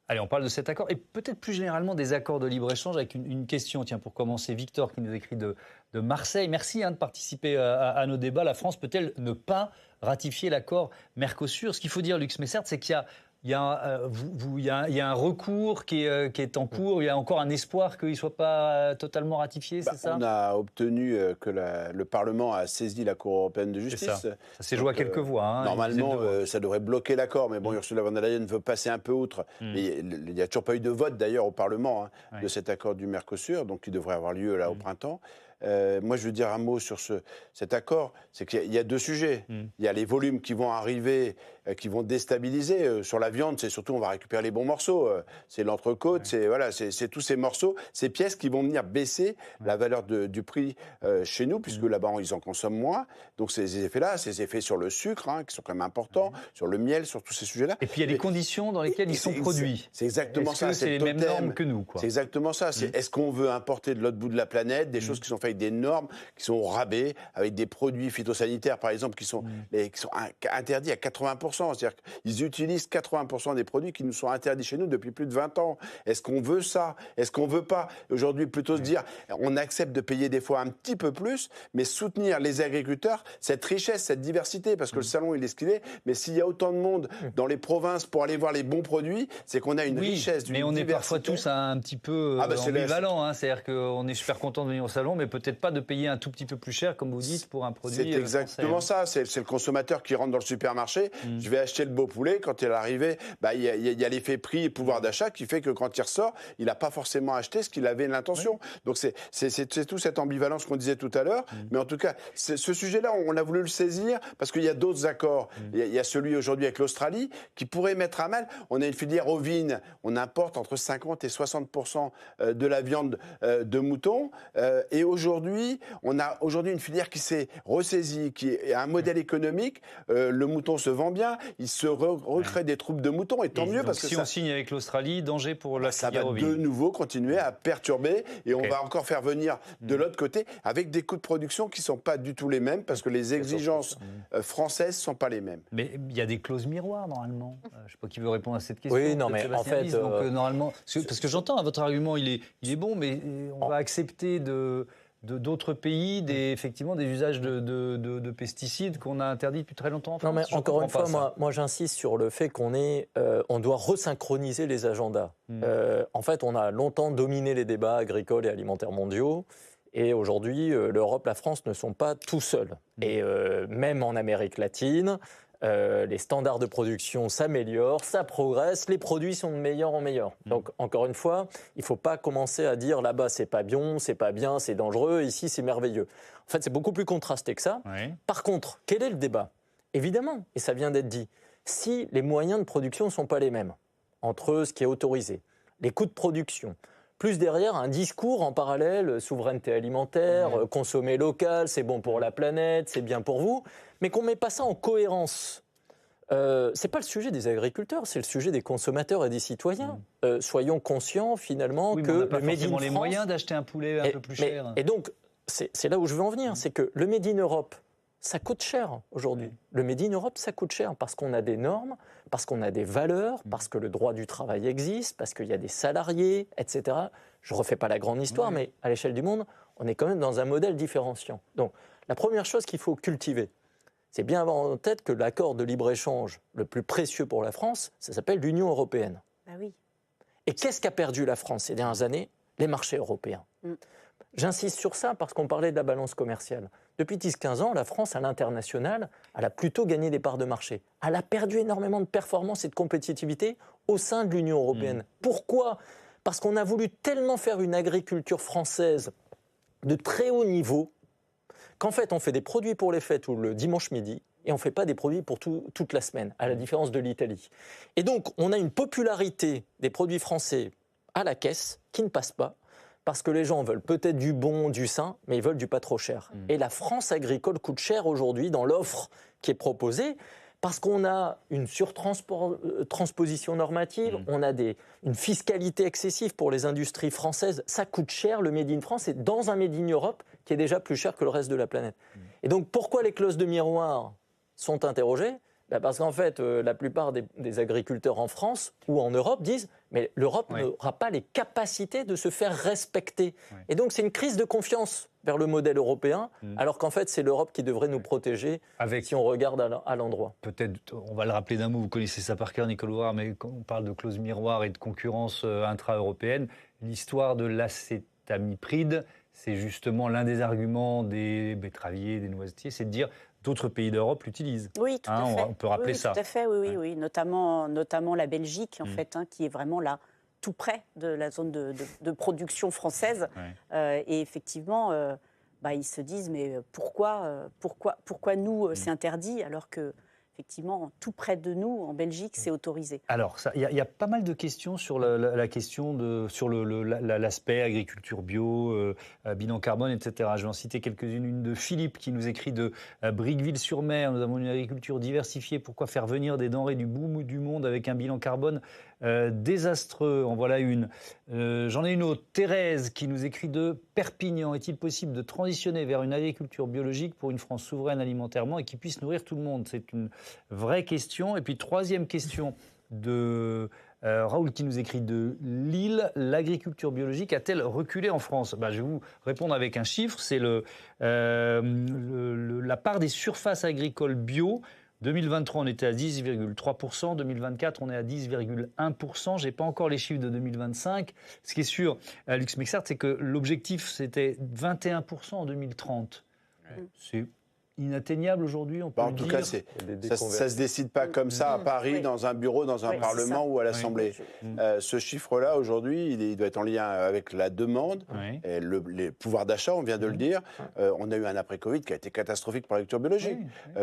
Speaker 1: Allez, on parle de cet accord et peut-être plus généralement des accords de libre-échange avec une question. Tiens, pour commencer, Victor qui nous écrit de Marseille. Merci de participer à nos débats. La France peut-elle ne pas ratifier l'accord Mercosur ? Ce qu'il faut dire, Lux Messert, c'est qu'il y a un recours qui est en cours. Il y a encore un espoir qu'il ne soit pas totalement ratifié, c'est ça ?
Speaker 6: On a obtenu que le Parlement a saisi la Cour européenne de justice.
Speaker 1: Ça s'est joué à quelques voix.
Speaker 6: Normalement, ça devrait bloquer l'accord. Mais bon, Ursula von der Leyen veut passer un peu outre. Mais il n'y a toujours pas eu de vote, d'ailleurs, au Parlement de cet accord du Mercosur, donc qui devrait avoir lieu là au printemps. Moi, je veux dire un mot sur cet accord. C'est qu'il y a 2 sujets. Il y a les volumes qui vont arriver, qui vont déstabiliser. Sur la viande, c'est surtout, on va récupérer les bons morceaux. C'est l'entrecôte, c'est tous ces morceaux, ces pièces qui vont venir baisser la valeur du prix chez nous, puisque là-bas, ils en consomment moins. Donc, ces effets-là, ces effets sur le sucre, qui sont quand même importants, sur le miel, sur tous ces sujets-là.
Speaker 1: Et puis, il y a des conditions dans lesquelles ils sont produits.
Speaker 6: C'est exactement ça.
Speaker 1: C'est les mêmes normes que nous, quoi.
Speaker 6: C'est exactement ça. Est-ce qu'on veut importer de l'autre bout de la planète des choses qui sont faites avec des normes, qui sont au rabais, avec des produits phytosanitaires, par exemple, qui sont interdits à 80%. C'est-à-dire qu'ils utilisent 80% des produits qui nous sont interdits chez nous depuis plus de 20 ans. Est-ce qu'on veut ça ? Est-ce qu'on ne veut pas ? Aujourd'hui, plutôt se dire, on accepte de payer des fois un petit peu plus, mais soutenir les agriculteurs, cette richesse, cette diversité, parce que le salon, il est ce qu'il est, mais s'il y a autant de monde dans les provinces pour aller voir les bons produits, c'est qu'on a une richesse, d'une diversité.
Speaker 1: Mais on est parfois tous un petit peu ambivalents. C'est-à-dire qu'on est super content de venir au salon, mais peut-être pas de payer un tout petit peu plus cher, comme vous dites, pour un produit.
Speaker 6: C'est exactement ça. C'est le consommateur qui rentre dans le supermarché. Je vais acheter le beau poulet. Quand il est arrivé, il y a l'effet prix et pouvoir d'achat qui fait que quand il ressort, il n'a pas forcément acheté ce qu'il avait l'intention. Donc c'est tout cette ambivalence qu'on disait tout à l'heure. Mais en tout cas, ce sujet-là, on a voulu le saisir parce qu'il y a d'autres accords. Il y a celui aujourd'hui avec l'Australie qui pourrait mettre à mal. On a une filière ovine. On importe entre 50 et 60% de la viande de mouton. Et aujourd'hui, on a une filière qui s'est ressaisie, qui a un modèle économique. Le mouton se vend bien, il se recrée des troupes de moutons, et tant mieux. Parce que
Speaker 1: si on signe avec l'Australie, danger pour la filière ovine.
Speaker 6: Ça va de nouveau continuer à perturber, et on va encore faire venir de l'autre côté, avec des coûts de production qui ne sont pas du tout les mêmes, parce que les exigences françaises ne sont pas les mêmes.
Speaker 1: Mais il y a des clauses miroirs, normalement. Je ne sais pas qui veut répondre à cette question.
Speaker 8: Oui, non, mais en fait...
Speaker 1: Donc, normalement, parce que j'entends, votre argument, il est bon, mais on va accepter d'autres pays, effectivement, des usages de pesticides qu'on a interdits depuis très longtemps en France.
Speaker 8: Non, mais encore une fois, moi j'insiste sur le fait on doit resynchroniser les agendas. En fait, on a longtemps dominé les débats agricoles et alimentaires mondiaux. Et aujourd'hui, l'Europe, la France ne sont pas tout seuls. Et même en Amérique latine, les standards de production s'améliorent, ça progresse, les produits sont de meilleur en meilleur. Donc, encore une fois, il ne faut pas commencer à dire là-bas c'est pas bien, c'est dangereux, ici c'est merveilleux. En fait, c'est beaucoup plus contrasté que ça. Oui. Par contre, quel est le débat ? Évidemment, et ça vient d'être dit, si les moyens de production ne sont pas les mêmes entre ce qui est autorisé, les coûts de production, plus derrière un discours en parallèle, souveraineté alimentaire, consommer local, c'est bon pour la planète, c'est bien pour vous, mais qu'on ne met pas ça en cohérence c'est pas le sujet des agriculteurs, c'est le sujet des consommateurs et des citoyens. Soyons conscients finalement que
Speaker 1: on n'a pas
Speaker 8: le Made in
Speaker 1: forcément les
Speaker 8: France,
Speaker 1: moyens d'acheter un poulet un peu plus cher.
Speaker 8: Et donc, c'est là où je veux en venir, c'est que le Made in Europe, ça coûte cher aujourd'hui. Le Made in Europe, ça coûte cher parce qu'on a des normes, parce qu'on a des valeurs, parce que le droit du travail existe, parce qu'il y a des salariés, etc. Je ne refais pas la grande histoire, mais à l'échelle du monde, on est quand même dans un modèle différenciant. Donc, la première chose qu'il faut cultiver, c'est bien avoir en tête que l'accord de libre-échange le plus précieux pour la France, ça s'appelle l'Union européenne.
Speaker 7: Bah oui.
Speaker 8: Et qu'est-ce qu'a perdu la France ces dernières années? Les marchés européens. J'insiste sur ça parce qu'on parlait de la balance commerciale. Depuis 10-15 ans, la France, à l'international, elle a plutôt gagné des parts de marché. Elle a perdu énormément de performance et de compétitivité au sein de l'Union européenne. Pourquoi? Parce qu'on a voulu tellement faire une agriculture française de très haut niveau qu'en fait, on fait des produits pour les fêtes ou le dimanche midi et on ne fait pas des produits pour toute la semaine, à la différence de l'Italie. Et donc, on a une popularité des produits français à la caisse qui ne passe pas parce que les gens veulent peut-être du bon, du sain, mais ils veulent du pas trop cher. Et la France agricole coûte cher aujourd'hui dans l'offre qui est proposée parce qu'on a une surtransposition normative, on a une fiscalité excessive pour les industries françaises. Ça coûte cher, le Made in France, et dans un Made in Europe qui est déjà plus cher que le reste de la planète. Et donc, pourquoi les clauses de miroir sont interrogées? Parce qu'en fait, la plupart des agriculteurs en France ou en Europe disent « mais l'Europe n'aura pas les capacités de se faire respecter ». Et donc, c'est une crise de confiance vers le modèle européen, alors qu'en fait, c'est l'Europe qui devrait nous protéger si on regarde à l'endroit.
Speaker 1: Peut-être, on va le rappeler d'un mot, vous connaissez ça par cœur, Nicole Ouvrard, mais quand on parle de clauses miroirs et de concurrence intra-européenne, l'histoire de l'acétamipride, c'est justement l'un des arguments des betteraviers, des noisetiers, c'est de dire d'autres pays d'Europe l'utilisent.
Speaker 7: Oui, tout à fait.
Speaker 1: On peut rappeler ça.
Speaker 7: Tout à fait, oui. Notamment la Belgique, en fait, qui est vraiment là, tout près de la zone de production française. Et effectivement, ils se disent, mais pourquoi nous, c'est interdit, alors que effectivement, tout près de nous, en Belgique, c'est autorisé.
Speaker 1: Alors, il y a pas mal de questions sur l'aspect agriculture bio, bilan carbone, etc. Je vais en citer quelques-unes. Une de Philippe qui nous écrit de Briqueville-sur-Mer. Nous avons une agriculture diversifiée. Pourquoi faire venir des denrées du bout du monde avec un bilan carbone désastreux? En voilà une. J'en ai une autre. Thérèse qui nous écrit de Perpignan. Est-il possible de transitionner vers une agriculture biologique pour une France souveraine alimentairement et qui puisse nourrir tout le monde? C'est une vraie question. Et puis, troisième question de Raoul qui nous écrit de Lille. L'agriculture biologique a-t-elle reculé en France? Je vais vous répondre avec un chiffre. C'est la part des surfaces agricoles bio. 2023, on était à 10,3%. 2024, on est à 10,1%. Je n'ai pas encore les chiffres de 2025. Ce qui est sûr, Luc Smexart, c'est que l'objectif, c'était 21% en 2030. C'est inatteignable aujourd'hui, on peut le dire.
Speaker 6: En tout cas, ça ne se décide pas comme ça à Paris, dans un bureau, dans un parlement ou à l'Assemblée. Ce chiffre-là, aujourd'hui, il doit être en lien avec la demande, et les pouvoirs d'achat, on vient de le dire. On a eu un après-Covid qui a été catastrophique pour l'agriculture biologique.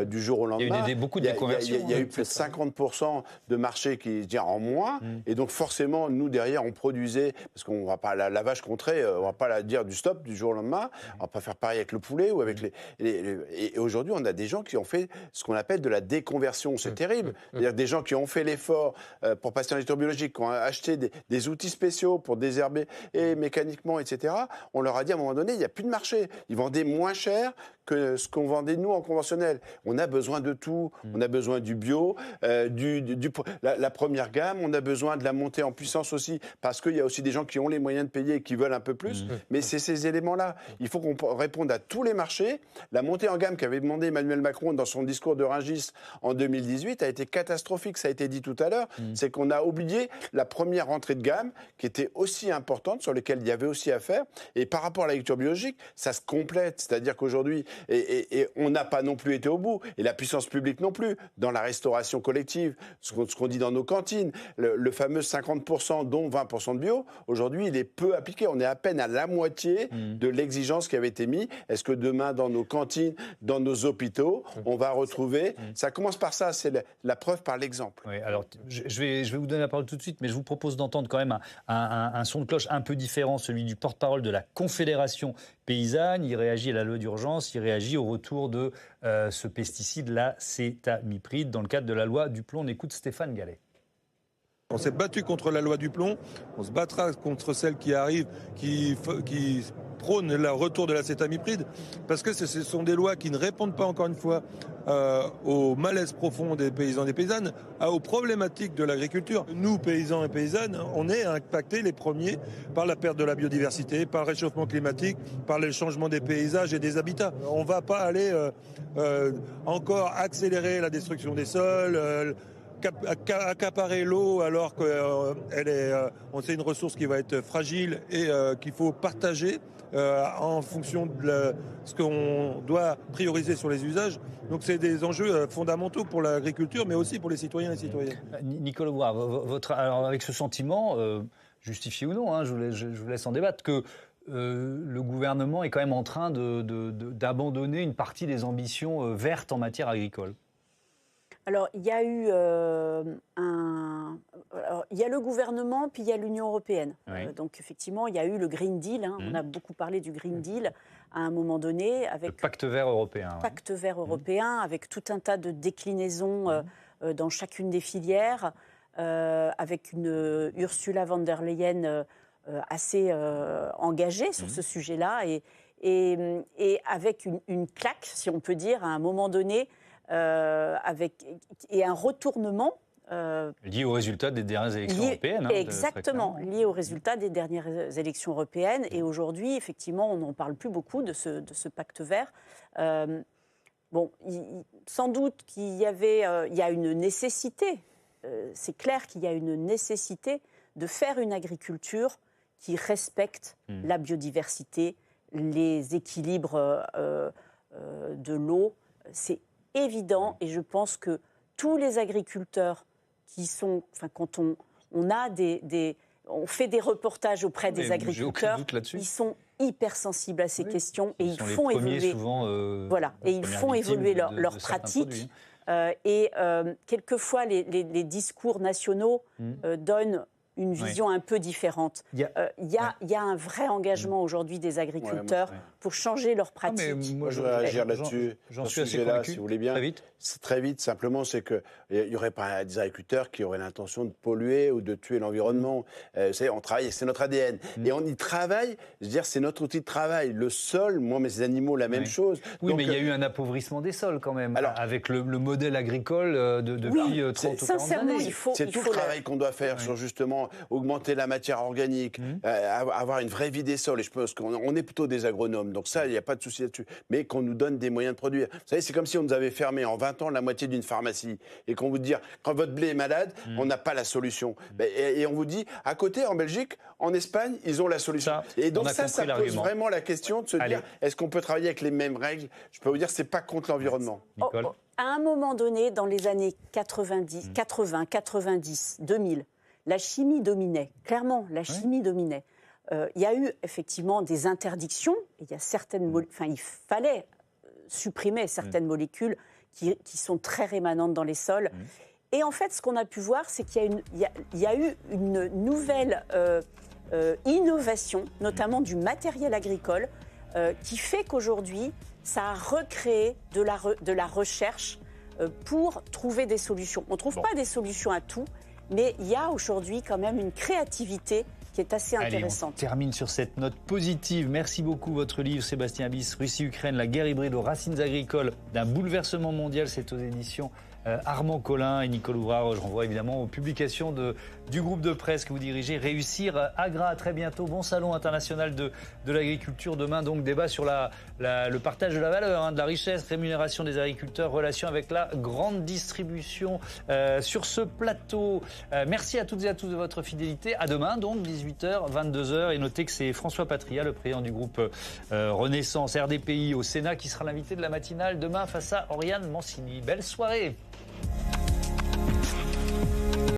Speaker 6: Du jour au lendemain,
Speaker 1: il y a eu beaucoup de déconversions.
Speaker 6: Il y a eu plus de 50% de marché qui se en moins. Et donc, forcément, nous, derrière, on produisait, parce qu'on ne va pas la vache contrée, on ne va pas la dire du stop du jour au lendemain. On ne va pas faire pareil avec le poulet ou avec et aujourd'hui, on a des gens qui ont fait ce qu'on appelle de la déconversion. C'est terrible. C'est-à-dire des gens qui ont fait l'effort pour passer en agriculture biologique, qui ont acheté des outils spéciaux pour désherber et mécaniquement, etc. On leur a dit à un moment donné, il n'y a plus de marché. Ils vendaient moins cher que ce qu'on vendait nous en conventionnel. On a besoin de tout. On a besoin du bio, la première gamme. On a besoin de la montée en puissance aussi, parce qu'il y a aussi des gens qui ont les moyens de payer et qui veulent un peu plus. Mais c'est ces éléments-là. Il faut qu'on réponde à tous les marchés. La montée en gamme qu'avait demandé Emmanuel Macron dans son discours de Rungis en 2018 a été catastrophique, ça a été dit tout à l'heure. C'est qu'on a oublié la première rentrée de gamme qui était aussi importante, sur laquelle il y avait aussi à faire. Et par rapport à l'agriculture biologique, ça se complète. C'est-à-dire qu'aujourd'hui, et on n'a pas non plus été au bout, et la puissance publique non plus, dans la restauration collective, ce qu'on dit dans nos cantines, le fameux 50%, dont 20% de bio, aujourd'hui, il est peu appliqué. On est à peine à la moitié de l'exigence qui avait été mise. Est-ce que demain, dans nos cantines, dans nos hôpitaux, on va retrouver... Ça commence par ça, c'est la preuve par l'exemple.
Speaker 1: Oui, alors, je vais vous donner la parole tout de suite, mais je vous propose d'entendre quand même un son de cloche un peu différent, celui du porte-parole de la Confédération paysanne. Il réagit à la loi d'urgence, il réagit au retour de ce pesticide, l'acétamipride, dans le cadre de la loi du plomb. On écoute Stéphane Gallet.
Speaker 14: On s'est battu contre la loi du plomb, on se battra contre celle qui arrive, qui prône le retour de l'acétamipride, parce que ce sont des lois qui ne répondent pas, encore une fois, au malaise profond des paysans et des paysannes, aux problématiques de l'agriculture. Nous, paysans et paysannes, on est impactés les premiers par la perte de la biodiversité, par le réchauffement climatique, par le changement des paysages et des habitats. On ne va pas aller encore accélérer la destruction des sols, accaparer l'eau alors que c'est une ressource qui va être fragile et qu'il faut partager en fonction de ce qu'on doit prioriser sur les usages. Donc c'est des enjeux fondamentaux pour l'agriculture, mais aussi pour les citoyens et citoyennes.
Speaker 1: Nicolas Bourard, alors avec ce sentiment, justifié ou non, je vous laisse en débattre, que le gouvernement est quand même en train d'abandonner une partie des ambitions vertes en matière agricole.
Speaker 7: Alors, il y a eu il y a le gouvernement, puis il y a l'Union européenne. Oui. Donc, effectivement, il y a eu le Green Deal. On a beaucoup parlé du Green Deal à un moment donné. Avec
Speaker 1: le pacte vert européen.
Speaker 7: Le pacte vert européen, avec tout un tas de déclinaisons dans chacune des filières, avec une Ursula von der Leyen assez engagée sur ce sujet-là, et avec une claque, si on peut dire, à un moment donné, et un retournement
Speaker 1: lié aux résultats des dernières élections européennes.
Speaker 7: Exactement, lié aux résultats des dernières élections européennes. Et aujourd'hui, effectivement, on n'en parle plus beaucoup de ce pacte vert. Sans doute qu'il y a une nécessité, c'est clair qu'il y a une nécessité de faire une agriculture qui respecte la biodiversité, les équilibres de l'eau. C'est évident, et je pense que tous les agriculteurs qui sont, quand on fait des reportages auprès des agriculteurs, ils sont hyper sensibles à ces questions et ils font évoluer, ils font évoluer leurs pratiques. Quelquefois, les discours nationaux donnent une vision un peu différente. Il y a un vrai engagement aujourd'hui des agriculteurs pour changer leurs pratiques.
Speaker 6: Moi, je voudrais réagir là-dessus.
Speaker 1: J'en suis assez convaincu.
Speaker 6: Si vous voulez bien.
Speaker 1: Très vite.
Speaker 6: C'est très vite. Simplement, c'est qu'il n'y aurait pas des agriculteurs qui auraient l'intention de polluer ou de tuer l'environnement. On travaille, c'est notre ADN. Et on y travaille. Je veux dire, c'est notre outil de travail. Le sol, moi, mes animaux, la même chose.
Speaker 1: Oui, mais il y a eu un appauvrissement des sols quand même, avec le modèle agricole depuis 30 ou 40 années.
Speaker 6: C'est tout le travail qu'on doit faire sur justement augmenter la matière organique, avoir une vraie vie des sols. Et je pense qu'on est plutôt des agronomes, donc ça, il n'y a pas de souci là-dessus. Mais qu'on nous donne des moyens de produire. Vous savez, c'est comme si on nous avait fermé en 20 ans la moitié d'une pharmacie et qu'on vous dit, quand votre blé est malade, on n'a pas la solution. Et on vous dit, à côté, en Belgique, en Espagne, ils ont la solution. Et donc ça pose vraiment la question de se dire, est-ce qu'on peut travailler avec les mêmes règles? Je peux vous dire, c'est pas contre l'environnement.
Speaker 7: À un moment donné, dans les années 80, 90, 2000, la chimie dominait, clairement, la chimie dominait. Il y a eu effectivement des interdictions, il fallait supprimer certaines molécules qui sont très rémanentes dans les sols. Et en fait, ce qu'on a pu voir, c'est qu'il y a eu une nouvelle innovation, notamment du matériel agricole, qui fait qu'aujourd'hui, ça a recréé de la recherche pour trouver des solutions. On ne trouve pas des solutions à tout, mais il y a aujourd'hui quand même une créativité qui est assez intéressante.
Speaker 1: On termine sur cette note positive. Merci beaucoup. Votre livre, Sébastien Abyss, Russie-Ukraine, la guerre hybride aux racines agricoles d'un bouleversement mondial, c'est aux éditions Armand Collin et Nicolas Bourard. Je renvoie évidemment aux publications du groupe de presse que vous dirigez, Réussir Agra. À très bientôt. Bon salon international de l'agriculture. Demain, donc, débat sur le partage de la valeur, de la richesse, rémunération des agriculteurs, relation avec la grande distribution sur ce plateau. Merci à toutes et à tous de votre fidélité. À demain, donc, 18h, 22h. Et notez que c'est François Patria, le président du groupe Renaissance RDPI au Sénat, qui sera l'invité de la matinale demain face à Oriane Mancini. Belle soirée.